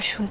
আসুন।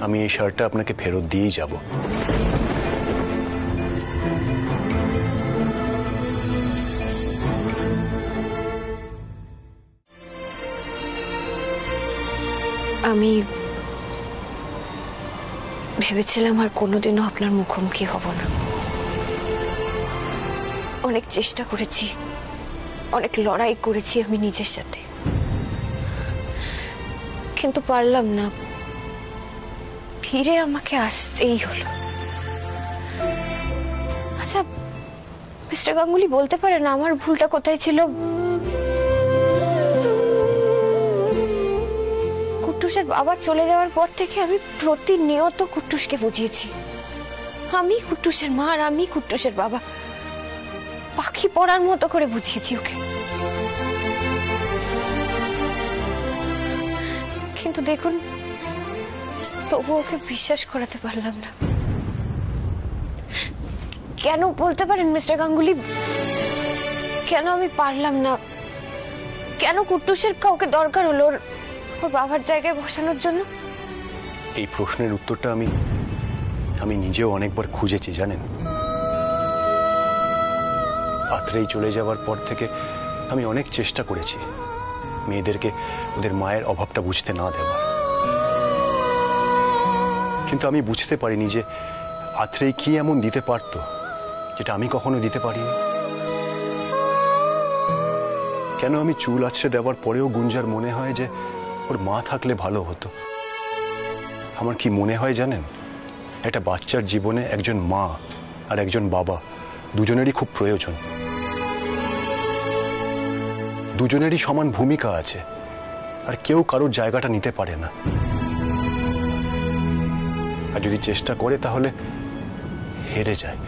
আমি এই শার্টটা আপনাকে ফেরত দিয়েই যাব। আমি ভেবেছিলাম আর কোনোদিনও আপনার মুখোমুখি হব না। অনেক চেষ্টা করেছি, অনেক লড়াই করেছি আমি নিজের সাথে, কিন্তু পারলাম না। ফিরে আমাকে আসতেই হলো। আচ্ছা মিস্টার গাঙ্গুলি, বলতে পারেন আমার ভুলটা কোথায় ছিল? কুট্টুসের বাবা চলে যাওয়ার পর থেকে আমি প্রতিনিয়ত কুট্টুসকে বুঝিয়েছি আমি কুট্টুসের মা আর আমি কুট্টুসের বাবা। পাখি পড়ার মতো করে বুঝিয়েছি ওকে, কিন্তু দেখুন তবু ওকে বিশ্বাস করাতে পারলাম না। কেন বলতে পারেন মিস্টার গাঙ্গুলি, কেন আমি পারলাম না? কেন কুট্টুসের কাউকে দরকার হলো ওর বাবার জায়গায় বসানোর জন্য? এই প্রশ্নের উত্তরটা আমি নিজেও অনেকবার খুঁজেছি জানেন। আত্রেই চলে যাওয়ার পর থেকে আমি অনেক চেষ্টা করেছি মেয়েদেরকে ওদের মায়ের অভাবটা বুঝতে না দেওয়ার, কিন্তু আমি বুঝতে পারিনি যে আত্রেই কি এমন দিতে পারত যেটা আমি কখনো দিতে পারিনি। কেন আমি চুল আছড়ে দেওয়ার পরেও গুঞ্জার মনে হয় যে ওর মা থাকলে ভালো হতো। আমার কি মনে হয় জানেন, একটা বাচ্চার জীবনে একজন মা আর একজন বাবা দুজনেরই খুব প্রয়োজন। দুজনেরই সমান ভূমিকা আছে, আর কেউ কারোর জায়গাটা নিতে পারে না। আর যদি চেষ্টা করে তাহলে হেরে যায়।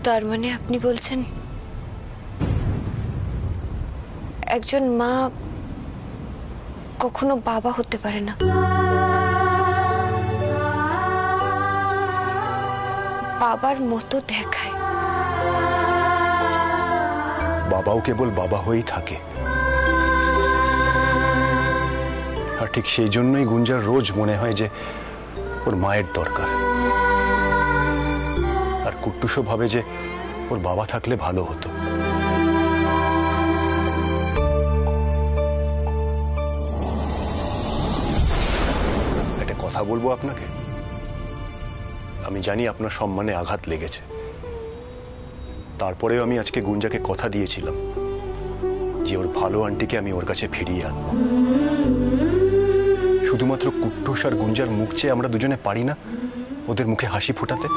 তার মানে আপনি বলছেন একজন মা কখনো বাবা হতে পারে না? বাবার মতো দেখায়। বাবাও কেবল বাবা হয়েই থাকে। আর ঠিক সেই জন্যই গুঞ্জার রোজ মনে হয় যে ওর মায়ের দরকার, আর কুট্টুসও ভাবে যে ওর বাবা থাকলে ভালো হতো। একটা কথা বলবো আপনাকে। আমি জানি আপনার সম্মানে আঘাত লেগেছে, তারপরেও আমি আজকে গুঞ্জাকে কথা দিয়েছিলাম যে ওর ভালো আন্টিকে আমি ওর কাছে ফিরিয়ে আনবো। শুধুমাত্র কুট্টুস আর গুঞ্জার মুখ চেয়ে আমরা দুজনে পারি না ওদের মুখে হাসি ফোটাতে?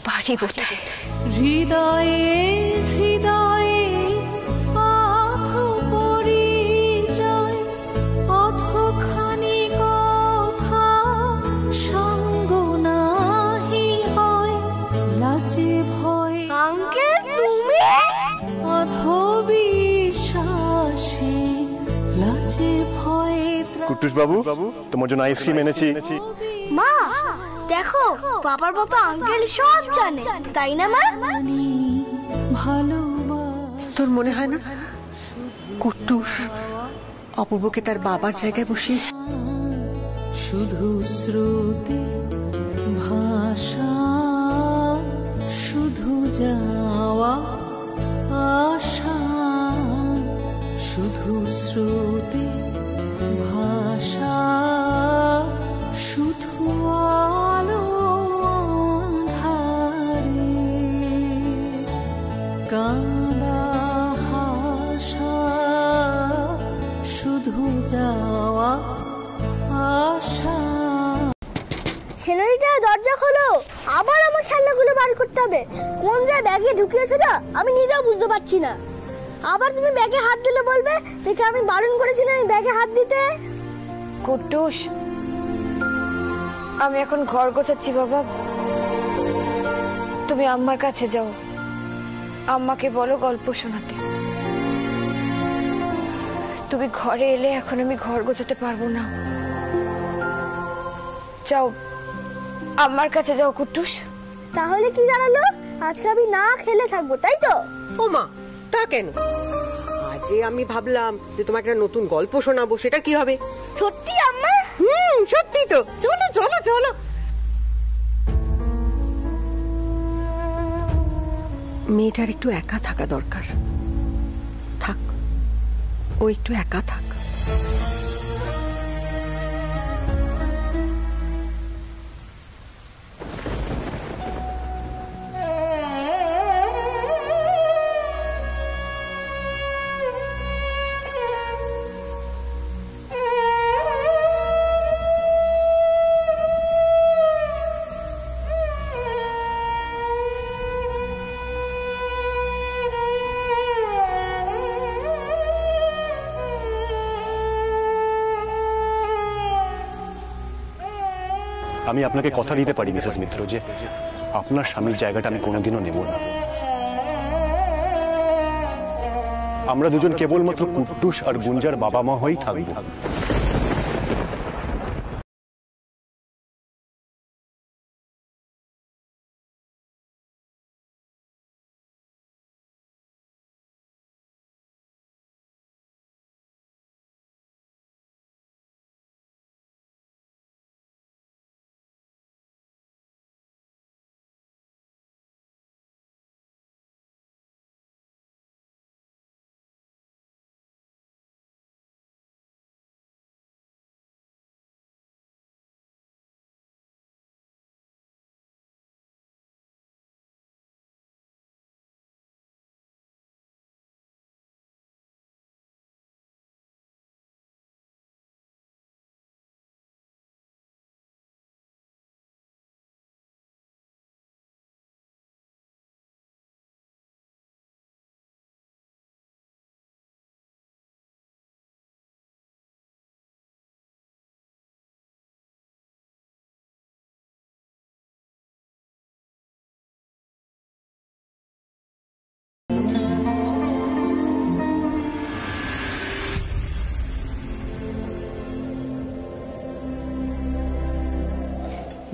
পারি বোধহয়। হৃদয়ে হৃদয়ে আধ পরিচয়, অধখানি কথা সঙ্গ নাহি হয়, লাজে ভয় আঙ্কেল তুমি? অধ বিশ্বাসে লাজে ভয়ে। কুট্টুস বাবু, তোমার জন্য আইসক্রিম এনেছি। মা দেখো, বাবার মতো আঙ্কেল সব জানে, তাই না মা? তোর মনে হয় না কুট্টুস অপূর্বকে তার বাবার জায়গায় বসিয়েছে? শুধু শ্রুতি ভাষা, শুধু শুধু যাওয়া আশা, শুধু স্রোতে ভাষা, শুধু আলো আঁধারে কাঁদা হাসা, শুধু যাওয়া আশা। ছেলেটা দরজা খোলো, আবার আমার খেলনাগুলো বার করতে হবে। কোন যায় ব্যাগে ঢুকিয়েছো না আমি নিজেও বুঝতে পারছি না। আবার তুমি ব্যাগে হাত দিলে বলবে দেখে আমি বারণ করেছিলাম এই ব্যাগে হাত দিতে। কুট্টুস, আমি এখন ঘর গোছাচ্ছি বাবা, তুমি আম্মার কাছে যাও, আম্মাকে বলো গল্প শোনাতে। তুমি ঘরে এলে এখন আমি ঘর গোছাতে পারবো না। যাও, আম্মার কাছে যাও কুট্টুস। তাহলে কি দাঁড়ালো? আজকে আমি না খেলে থাকবো, তাই তো? ও মা, তা কেন? আজে আমি ভাবলাম যে তোমাকে একটা নতুন গল্প শোনাবো, সেটা কি হবে? সত্যি আম্মা? সত্যি তো। চলো চলো চলো। মেয়েটার একটু একা থাকা দরকার। থাক, ও একটু একা থাক। আমি আপনাকে কথা দিতে পারি মিসেস মিত্র যে আপনার স্বামীর জায়গাটা আমি কোনোদিনও নেব না। আমরা দুজন কেবলমাত্র কুট্টুস আর গুঞ্জার বাবা মা হয়েই থাকবো।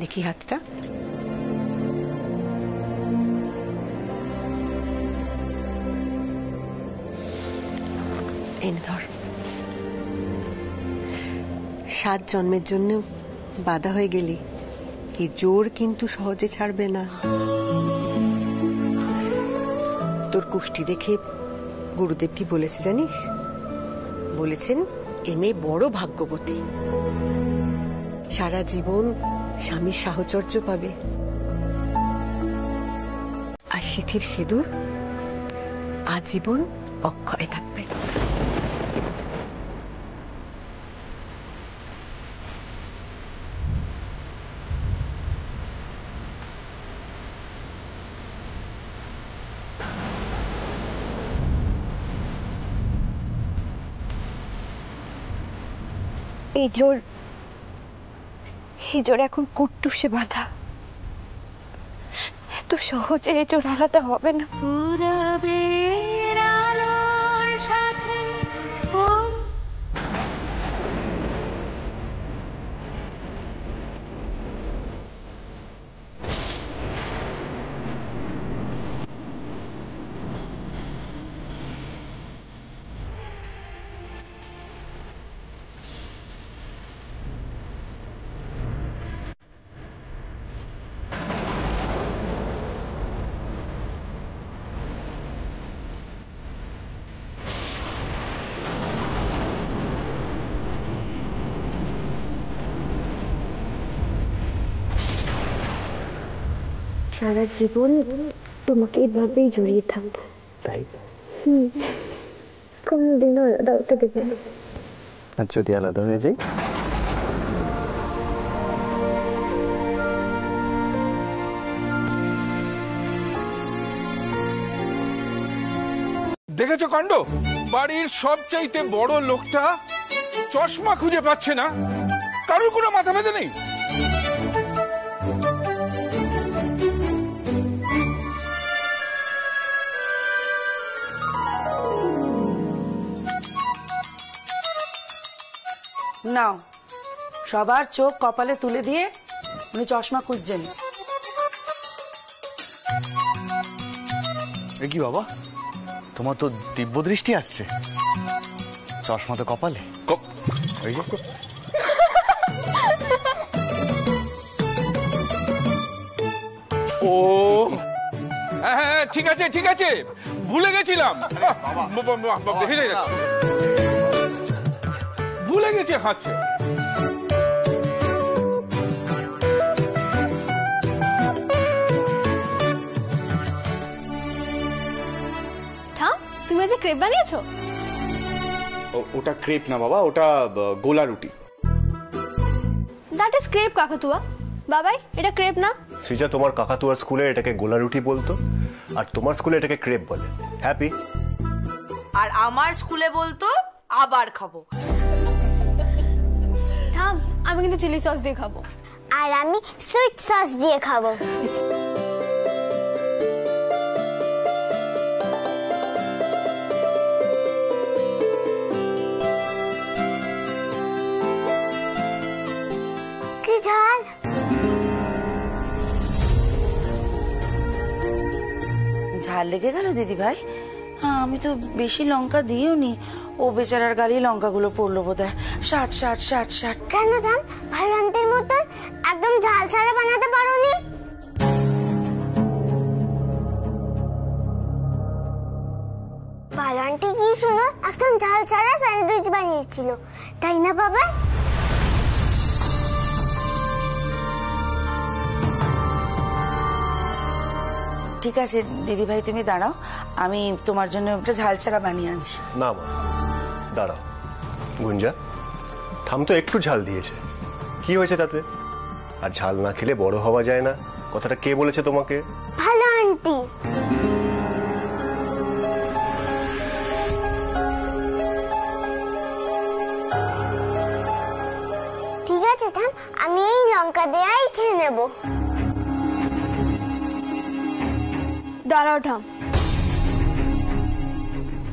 দেখি হাতটা। এনে ধর। 7 জন্মের জন্য বাধা হয়ে গেলি, এই জোর কিন্তু সহজে ছাড়বে না। তোর কুষ্টি দেখে গুরুদেব কি বলেছে জানিস? বলেছেন এ মেয়ে বড় ভাগ্যবতী, সারা জীবন স্বামীর সাহচর্য পাবে, আর সিথির সিঁদুর আজীবন অক্ষয় থাকবে। এই জোর এখন কুট্টুসে বাঁধা, এত সহজে এই জোর আলাদা হবে না। সারা জীবন তোমাকে এভাবেই জড়িয়ে থাকবো। তাই? কোনদিনও আলাদা দেবে না। আর যদি আলাদা হয়ে যাই? দেখেছো কাণ্ড, বাড়ির সবচাইতে বড় লোকটা চশমা খুঁজে পাচ্ছে না। কারোর কোনো মাথা ব্যথা নেই। নাও, সবার চোখ কপালে তুলে দিয়ে উনি চশমা খুঁজছেন। এ কি বাবা, তোমার তো দিব্য দৃষ্টি আসছে। চশমা তো কপালে। ওই যে ও হ্যাঁ, ঠিক আছে ঠিক আছে, ভুলে গেছিলাম। দেখে যাচ্ছে, ভুলে গেছে হাসছে। তুমি আজ ক্রেপ বানিয়েছো? ওটা ক্রেপ না বাবা, ওটা গোলা রুটি। দ্যাট ইজ ক্রেপ কাকাতুয়া। বাবাই, এটা ক্রেপ না। সৃজা, তোমার কাকাতুয়ার স্কুলে এটাকে গোলা রুটি বলতো, আর তোমার স্কুলে এটাকে ক্রেপ বলে। হ্যাপি? আর আমার স্কুলে বলতো আবার খাবো। থাম, আমি কিন্তু চিলি সস দিয়ে খাবো। আর আমি সুইট সস দিয়ে খাবো। কি ঝাল! ঝাল লেগে গেল দিদি ভাই? হ্যাঁ, আমি তো বেশি লঙ্কা দিইও নি। ও বেচারার গালি লঙ্কাগুলো পড়লো বোধহয়। 60। কেন থাম, ভালো আন্টির মতন একদম ঝাল ছাড়া বানাতে পারোনি? ভালো আন্টি কি শুনো, একদম ঝাল ছাড়া স্যান্ডউইচ বানিয়েছিল, তাই না বাবা? ঠিক আছে দিদি ভাই, তুমি দাঁড়াও, আমি তোমার জন্য একটা ঝাল ছাড়া বানিয়ে আনছি। না মা, দাঁড়াও। গুঞ্জা, থাম তো, একটু ঝাল দিয়েছে, কি হয়েছে তাতে? আর ঝাল না খেলে বড় হওয়া যায় না, কথাটা কে বলেছে তোমাকে? ভালো আন্টি। ঠিক আছে থাম, আমি এই লঙ্কা দেয়াই খেয়ে নেব। দাঁড়াও ঠাম,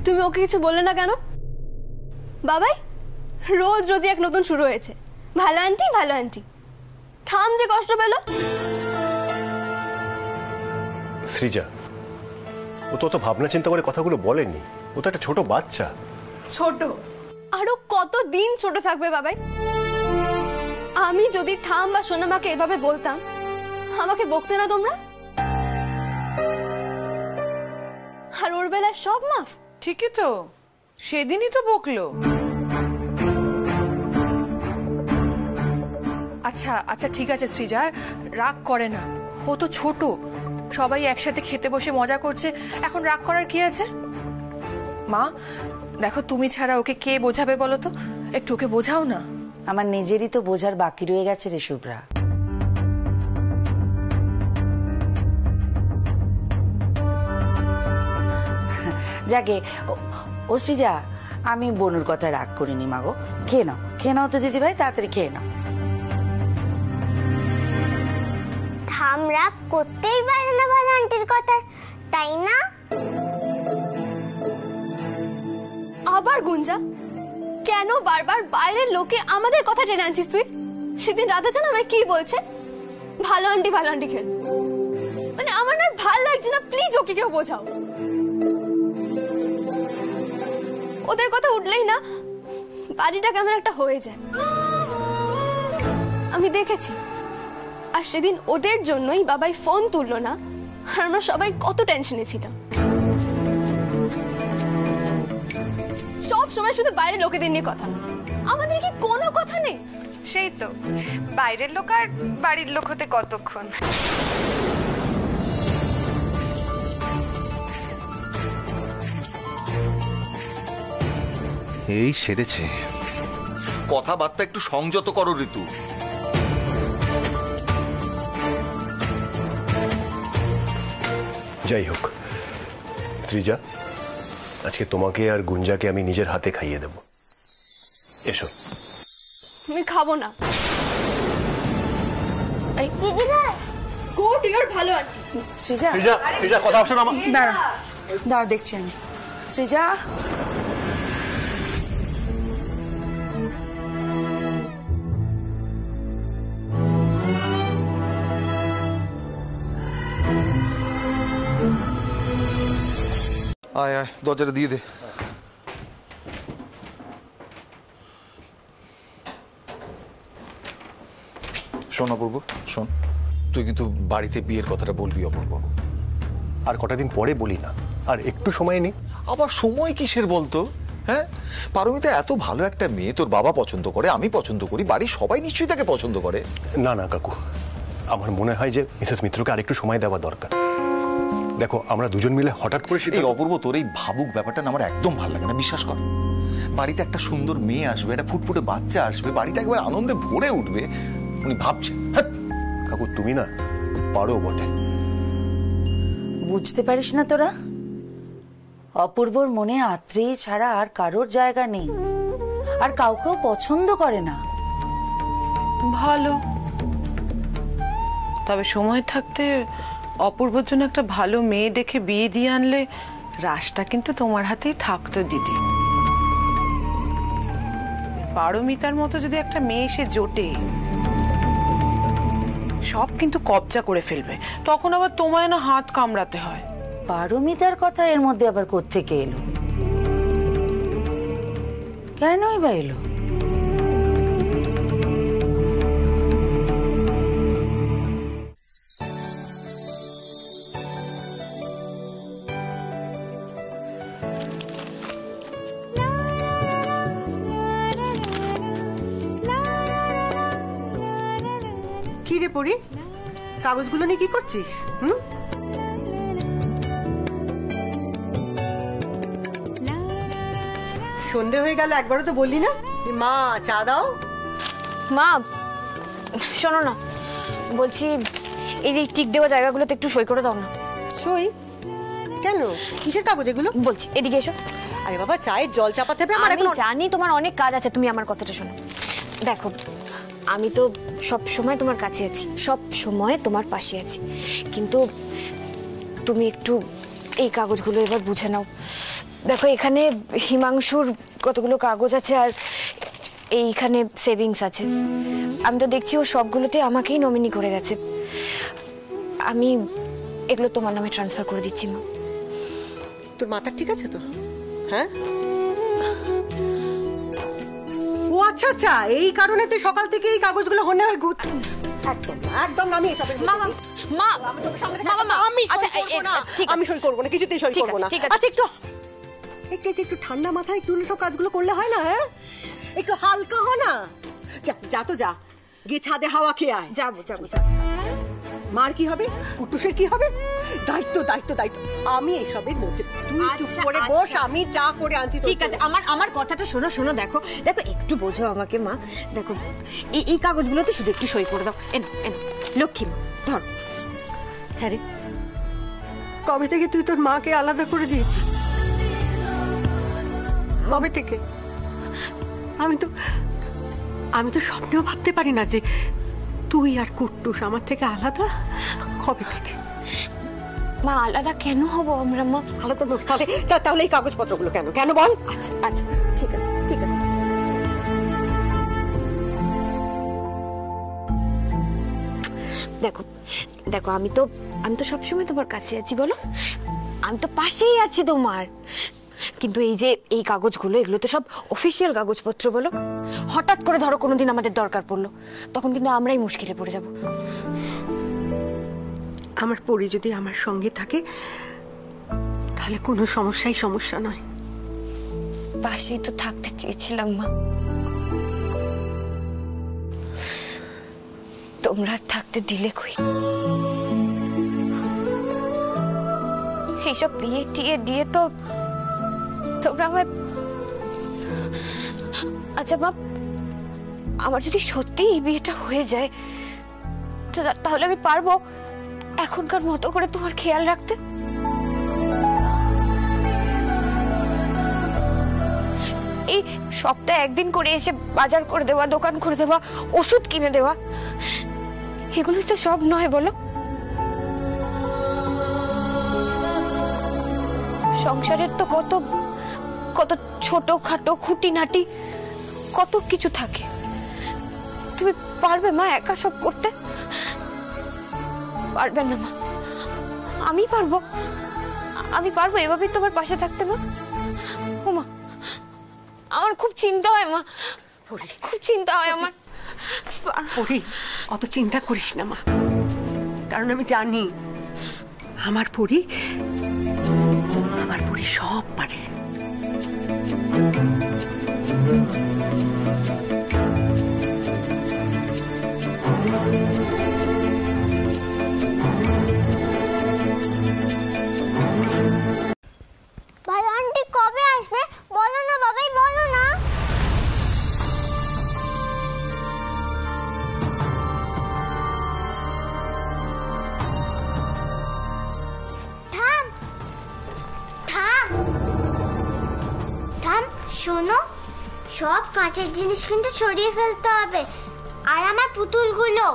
তুমি ওকে কিছু বললে না কেন? বাবাই, রোজ রোজই এক নতুন শুরু হয়েছে। ভালো আন্টি ভালো আন্টি। ঠাম যে কষ্ট পেল। সৃজা, ও তো অত ভাবনা চিন্তা করে কথাগুলো বলেনি, ও তো একটা ছোট বাচ্চা। ছোট? আরো কতদিন ছোট থাকবে বাবাই? আমি যদি ঠাম বা সোনামাকে এভাবে বলতাম, আমাকে বকতে না তোমরা? আর ওর বেলায় সব মাফ। ঠিকই তো, সেদিনই তো বকলো। আচ্ছা আচ্ছা ঠিক আছে সৃজা, রাগ করে না, ও তো ছোট, সবাই একসাথে খেতে বসে মজা করছে, এখন রাগ করার কি আছে? মা দেখো, তুমি ছাড়া ওকে কে বোঝাবে বলো তো, একটু ওকে বোঝাও না। আমার নিজেরই তো বোঝার বাকি রয়ে গেছে রে শুভ্রা। যাকে ও সৃজা, আমি বনুর কথা রাগ করিনি মাগো। খেয়ে নাও তো দিদি ভাই, তাড়াতাড়ি খেয়ে নাও। থাম রাগ করতেই পারে না ভালো আন্টির কথা, তাই না? আবার গুঞ্জা, কেন বারবার বাইরের লোকে আমাদের কথা টেনে আনছিস তুই? সেদিন রাতে জানো আমায় কি বলছে? ভালো আন্টি খেল। মানে আমার না ভালো লাগছে না, প্লিজ ওকে কেউ বোঝাও। ওদের কথা উঠলেই না বাড়িটা কেমন একটা হয়ে যায়, আমি দেখেছি। আর সেদিন ওদের জন্যই বাবাই ফোন তুললো না, আর আমরা সবাই কত টেনশনে ছিলাম। সব সময় শুধু বাইরের লোকেদের নিয়ে কথা, আমাদের কি কোনো কথা নেই? সেই তো, বাইরের লোক আর বাড়ির লোক হতে কতক্ষণ। এই সেরেছে। কথাবার্তা একটু সংযত করো ঋতু। যাই হোক ত্রিজা, আজকে তোমাকে আর গুঞ্জাকে আমি নিজের হাতে খাইয়ে দেব। এসো। আমি খাবো না। দিদি ভাই গুড, ইউর ভালো আন্টি। সৃজা ত্রিজা, ত্রিজা কথা শোনো আমার। দাঁড়া দাঁড়া, দেখছি আমি। সৃজা আয় আয়, দরজাটা দিয়ে দে। শোন অপূর্ব, শোন, তুই কিন্তু বাড়িতে বিয়ের কথাটা বলবি অপূর্ব। আর কটা দিন পরে বলি না, আর একটু সময় নেই। আবার সময় কিসের বলতো? হ্যাঁ, পারমিতা এত ভালো একটা মেয়ে, তোর বাবা পছন্দ করে, আমি পছন্দ করি, বাড়ির সবাই নিশ্চয়ই তাকে পছন্দ করে। না না কাকু, আমার মনে হয় যে মিসেস মিত্রকে আরেকটু সময় দেওয়া দরকার। দেখো, আমরা দুজন মিলে হঠাৎ করে এই অপূর্ব, তোর এই ভাবুক ব্যাপারটা না আমার একদম ভালো লাগে না, বিশ্বাস কর। বাড়িতে একটা সুন্দর মেয়ে আসবে, একটা ফুটফুটে বাচ্চা আসবে, বাড়িতে একবার আনন্দে ভরে উঠবে, উনি ভাবছেন। কাকু তুমি না পারো বটে। বুঝতে পারিস না তোরা? অপূর্বর মনে আত্রী ছাড়া আর কারোর জায়গা নেই, আর কাউকেও পছন্দ করে না। ভালো, তবে সময় থাকতে অপূর্বর জন্য একটা ভালো মেয়ে দেখে বিয়ে দিয়ে আনলে রাশটা কিন্তু তোমার হাতেই থাকতো দিদি। পারমিতার মতো যদি একটা মেয়ে এসে জোটে, সব কিন্তু কবজা করে ফেলবে, তখন আবার তোমায় না হাত কামড়াতে হয়। পারমিতার কথা এর মধ্যে আবার কোত্থেকে এলো? কেনই বা এলো? কি রে পড়ি, কাগজগুলো নিয়ে কি করছিস? সন্ধে হয়ে গেল, একবারও তো বললি না যে মা চা দাও। মা শোনো না, বলছি এই যে টিক দেওয়া জায়গাগুলোতে একটু সই করে দাও না। সই? কেন, কিসের কাগজ এগুলো? বলছি এদিকে এসো। আরে বাবা, চায়ের জল চাপাতে হবে আমার। আমি জানি তোমার অনেক কাজ আছে, তুমি আমার কথাটা শোনো। দেখো, আমি তো সব সময় তোমার কাছে আছি, সব সময় তোমার পাশে আছি, কিন্তু তুমি একটু এই কাগজগুলো এবার বুঝে নাও। দেখো, এখানে হিমাংশুর কতগুলো কাগজ আছে, আর এইখানে সেভিংস আছে। আমি তো দেখছি ও সবগুলোতে আমাকেই নমিনি করে গেছে। আমি এগুলো তোমার নামে ট্রান্সফার করে দিচ্ছি মা। তোর মাথা ঠিক আছে তো? হ্যাঁ, ও আচ্ছা আচ্ছা, এই কারণে তুই সকাল থেকে এই কাগজগুলো হনে হয়ে ঘুর। একদম একদম আমি এসবের মধ্যে মা মা মা আমি আচ্ছা আমি সই করবো না, কিছুতেই সই করবো না। আচ্ছা একটু একটু একটু ঠান্ডা মাথায় একটু সব কাজগুলো করলে হয় না? হ্যাঁ, একটু হালকা হ না। যা যা তো যা, গিয়ে ছাদে হাওয়া খেয়ে আয়। যাবো যাবো। মার কি হবে, কুটুসের কি হবে? দায়িত্ব দায়িত্ব দায়িত্ব, আমি এসবের মধ্যে। তুই চুপ করে বস, আমি চা করে আনছি। ঠিক আছে, আমার কথাটা শোনো শোনো। দেখো দেখো, একটু বোঝো আমাকে মা। দেখো, এই কাগজগুলোতে শুধু একটু সই করে দাও। এন এন লক্ষ্মী মা, ধর। হ্যাঁ রে, কবে থেকে তুই তোর মাকে আলাদা করে দিয়েছিস? কবে থেকে? আমি তো স্বপ্নেও ভাবতে পারি না যে তুই আর কুট্টুস আমার থেকে আলাদা। কবে থেকে? মা আলাদা কেন হব আমরা? মা আলাদা নয়, তাহলে এই কাগজপত্রগুলো কেন কেন বল? আচ্ছা আচ্ছা, ঠিক আছে ঠিক আছে। দেখো দেখো, আমি তো সবসময় তোমার কাছে আছি, বলো, আমি তো পাশেই আছি তোমার। কিন্তু এই যে এই কাগজগুলো, এগুলো তো সব অফিসিয়াল কাগজপত্র, বলো। হঠাৎ করে ধরো কোনোদিন আমাদের দরকার পড়লো, তখন কিন্তু আমরাই মুশকিলে পড়ে যাব। আমার পরি যদি আমার সঙ্গে থাকে তাহলে কোনো সমস্যা নয়। পাশেই তো থাকতে চেয়েছিলাম মা, তোমরা থাকতে দিলে কই? এইসব বিয়ে টিয়ে দিয়ে তো তোমরা আমায় আচ্ছা মা, আমার যদি সত্যি এই বিয়েটা হয়ে যায় তাহলে আমি পারবো এখনকার মতো করে তোমার খেয়াল রাখতে? এই সপ্তাহে একদিন করে এসে বাজার করে দেওয়া, দোকান করে দেওয়া, ওষুধ কিনে দেওয়া, এগুলোই তো সব নয় বলো? সংসারের তো কত কত ছোটখাটো খুঁটিনাটি কত কিছু থাকে। তুমি পারবে মা একা সব করতে? পারবে না মা, আমি পারবো, আমি পারবো এভাবেই তোমার পাশে থাকতে মা। ও মা, আমার খুব চিন্তা হয় মা, খুব চিন্তা হয় আমার। অত চিন্তা করিস না মা, কারণ আমি জানি আমার পরি সব পারে। ভাই আন্টি কবে আসবে বলো না বাবাই, বলো না। থাম থাম থাম, শোনো, সব কাঁচের জিনিস কিন্তু সরিয়ে ফেলতে হবে, আর আমার পুতুলগুলো,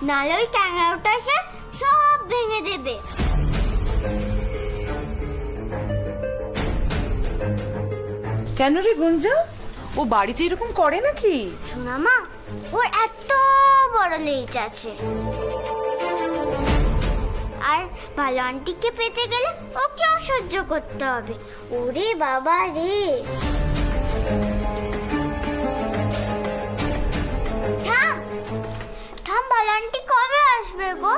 নালে ওই ট্যাংরাটা এসে সব ভেঙে দেবে। কেন রে গুঞ্জা, ও বাড়িতে এরকম করে নাকি? শোনা মা, ওর এত বড় লেজ আছে, আর ভালো আন্টিকে পেতে গেলে ওকেও সহ্য করতে হবে। ওরে বাবা রে, থাম থাম, ভালো আন্টি কবে আসবে গো?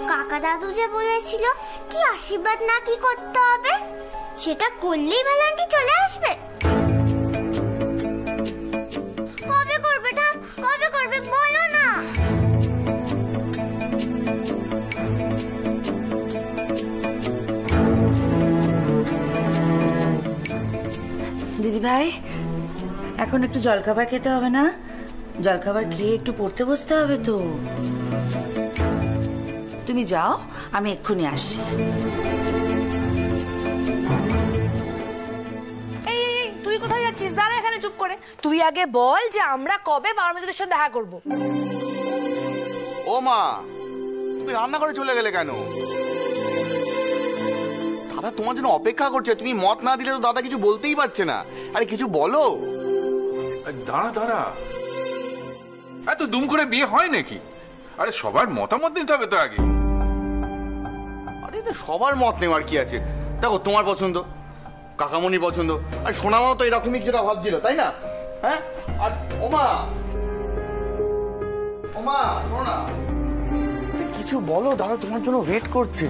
কাকা দাদু যে বলেছিল কি আশীর্বাদ না কি করতে হবে, সেটা করলেই ভালো আন্টি চলে আসবে। কবে করবে ঠাম, কবে করবে বলো না। দিদি ভাই, এখন একটু জলখাবার খেতে হবে না? জলখাবার খেয়ে একটু পড়তে বসতে হবে তো। তুমি যাও, আমি এক্ষুনি আসছি। তুই কোথায় যাচ্ছিস? দাঁড়া এখানে চুপ করে। তুই আগে বল যে আমরা কবে বাবার সাথে দেখা করব। ও মা, তুমি রান্না করে চলে গেলে কেন? দাদা তোমার জন্য অপেক্ষা করছে, তুমি মত না দিলে তো দাদা কিছু বলতেই পারছে না। আরে কিছু বলো। দাঁড়া দাঁড়া, এত দুম করে বিয়ে হয় নাকি? আরে সবার মতামত নিতে হবে তো আগে। আরে তো সবার মত নেওয়ার কি আছে? দেখো তোমার পছন্দ, কাকামণি পছন্দ, আর সোনামাও তো এরকমই যেটা ভাবছিল, তাই না? হ্যাঁ, আর ওমা ওমা শোনো না, কিছু বলো, দাদা তোমার জন্য ওয়েট করছে।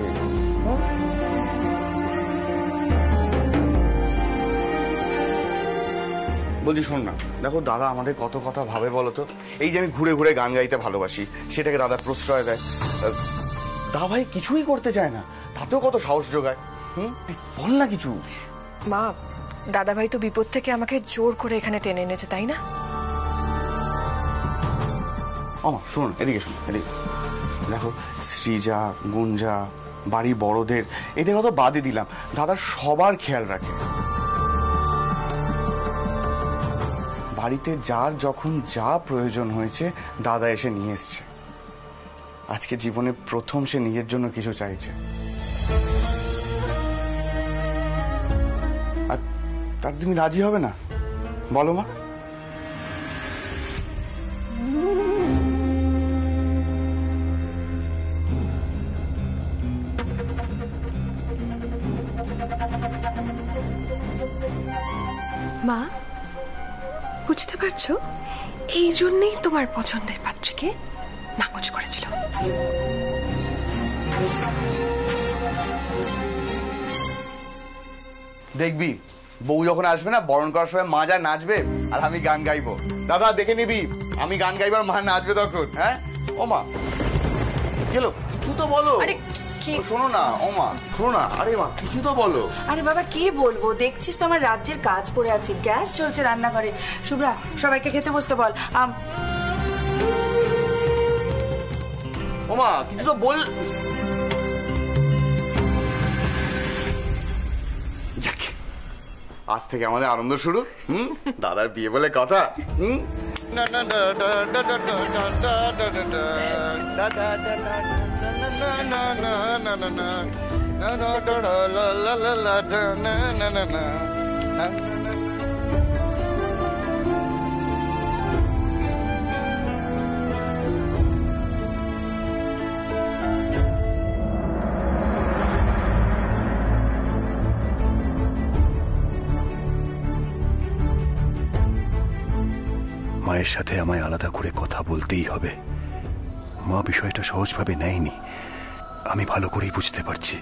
বলছি শোন না, দেখো দাদা আমাদের কত কথা ভাবে বলো তো। এই যে আমি ঘুরে ঘুরে গান গাইতে ভালোবাসি, সেটাকে দাদা প্রশ্রয় দেয়। দা ভাই কিছুই করতে চায় না, তাতেও কত সাহস যোগায়। বল না কিছু। মা, দাদা ভাই তো বিপদ থেকে আমাকে জোর করে এখানে টেনে এনেছে, তাই না? আমা শোন, এদিকে শোন, এদিকে দেখো, সৃজা, গুঞ্জা, বাড়ির বড়দের, এদের কথা বাদই দিলাম, দাদার সবার খেয়াল রাখে। বাড়িতে যার যখন যা প্রয়োজন হয়েছে দাদা এসে নিয়ে এসছে। আজকে জীবনে প্রথম সে নিজের জন্য কিছু চাইছে, আর তাতে তুমি রাজি হবে না? বলো মা। মা, বুঝতে পারছো, এই জন্যই তোমার পছন্দের পাত্রীকে নাকচ করেছিল। দেখবি বউ যখন আসবে না, বরণ করার সময় মা যা নাচবে আর আমি গান গাইবো। দাদা দেখে নিবি, আমি গান গাইবার মা নাচবে তখন। হ্যাঁ ও মা, চলো কিছু তো বলো। আরে শোনো না ওমা, শোনো না, আরে মা কিছু তো বলো। আরে বাবা কি বলবো, দেখছিস তো আমার রাজ্যের কাজ পড়ে আছে, গ্যাস চলছে রান্নাঘরে। শুভ্রা সবাইকে খেতে বসতে বল। ওমা কিছু তো বল। আজ থেকে আমাদের আনন্দ শুরু। দাদার বিয়ে বলে কথা। মায়ের সাথে আমায় আলাদা করে কথা বলতেই হবে। মা বিষয়টা সহজভাবে নেয়নি, আমি ভালো করেই বুঝতে পারছি।